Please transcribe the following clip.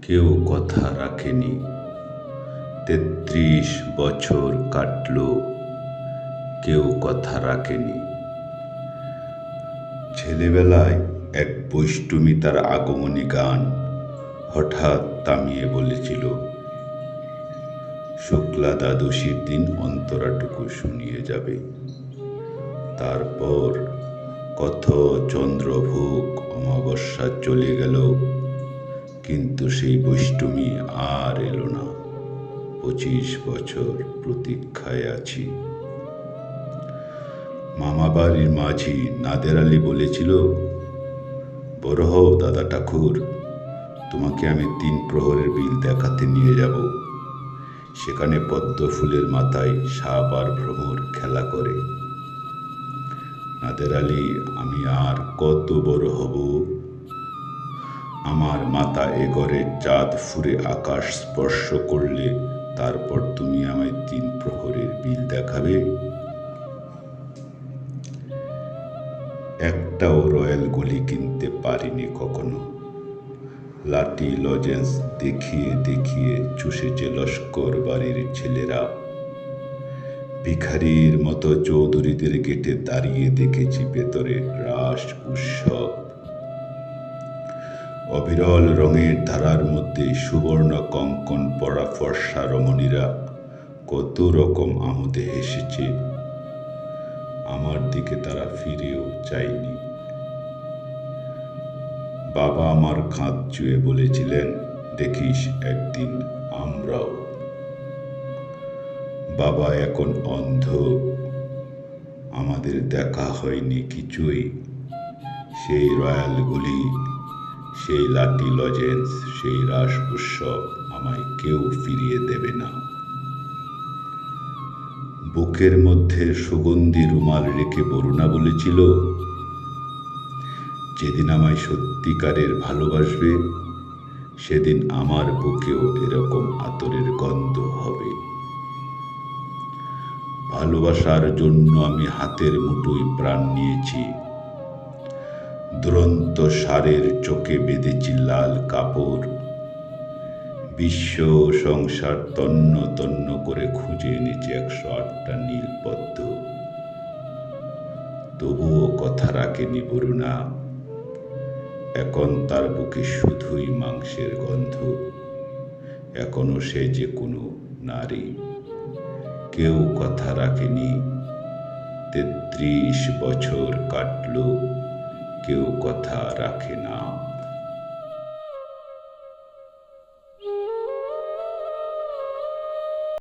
কেউ কথা রাখেনি। ৩৩ বছর কাটল, কেউ কথা রাখেনি। ছেলেবেলায় এক বৈষ্টমী তার আগমনী গান হঠাৎ থামিয়ে বলেছিল, শুক্লা দ্বাদশীর দিন অন্তরাটুকু শুনিয়ে যাবে। তারপর কত চন্দ্রভোগ অমাবস্যা চলে গেল, কিন্তু সেই বৈষ্টমী আর এলো না। ২৫ বছর প্রতীক্ষায় আছি। মামাবাড়ির মাঝি নাদের আলী বলেছিল, বড় হও দাদা ঠাকুর, তোমাকে আমি ৩ প্রহরের বিল দেখাতে নিয়ে যাব। সেখানে পদ্ম ফুলের মাথায় সাপ আর ভ্রমর খেলা করে। নাদের আলী, আমি আর কত বড় হব? আমার মাথা এ ঘরের চাঁদ ফুরে আকাশ স্পর্শ করলে তারপর তুমি আমায় ৩ প্রহরের বিল দেখাবে? একটাও রয়্যাল গুলি কিনতে পারিনি কখনো। লাঠি লজেন্স দেখিয়ে দেখিয়ে চুষেছে লস্কর বাড়ির ছেলেরা। ভিখারির মতো চৌধুরীদের গেটে দাঁড়িয়ে দেখেছি ভেতরে রাস উৎসব। অবিরল রঙের ধারার মধ্যে সুবর্ণ কঙ্কন পরা ফর্সা রমণীরা কত রকম আমোদে হেসেছে। আমার দিকে তারা ফিরেও চায়নি। বাবা আমার কাঁধ চুয়ে বলেছিলেন, দেখিস একদিন আমরাও। বাবা এখন অন্ধ, আমাদের দেখা হয়নি কিছুই। সেই রয়্যাল গুলি, সেই লাঠি লজেন্স, সেই রাস উৎসব আমায় কেউ ফিরিয়ে দেবে না। বুকের মধ্যে সুগন্ধি রুমাল রেখে বরুণা বলেছিল, যেদিন আমায় সত্যিকারের ভালোবাসবে সেদিন আমার বুকেও এরকম আতরের গন্ধ হবে। ভালোবাসার জন্য আমি হাতের মুঠোয় প্রাণ নিয়েছি। দুরন্ত ষাঁড়ের চোখে বেঁধেছি লাল কাপড়। বিশ্ব সংসার তন্ন তন্ন করে খুঁজে এনেছি ১০৮টা নীল পদ্ম। তবুও কথা রাখেনি বরুণা। এখন তার বুকে শুধুই মাংসের গন্ধ। এখনো সে যে কোনো নারী। কেউ কথা রাখেনি। ৩৩ বছর কাটল, কেউ কথা রাখে না।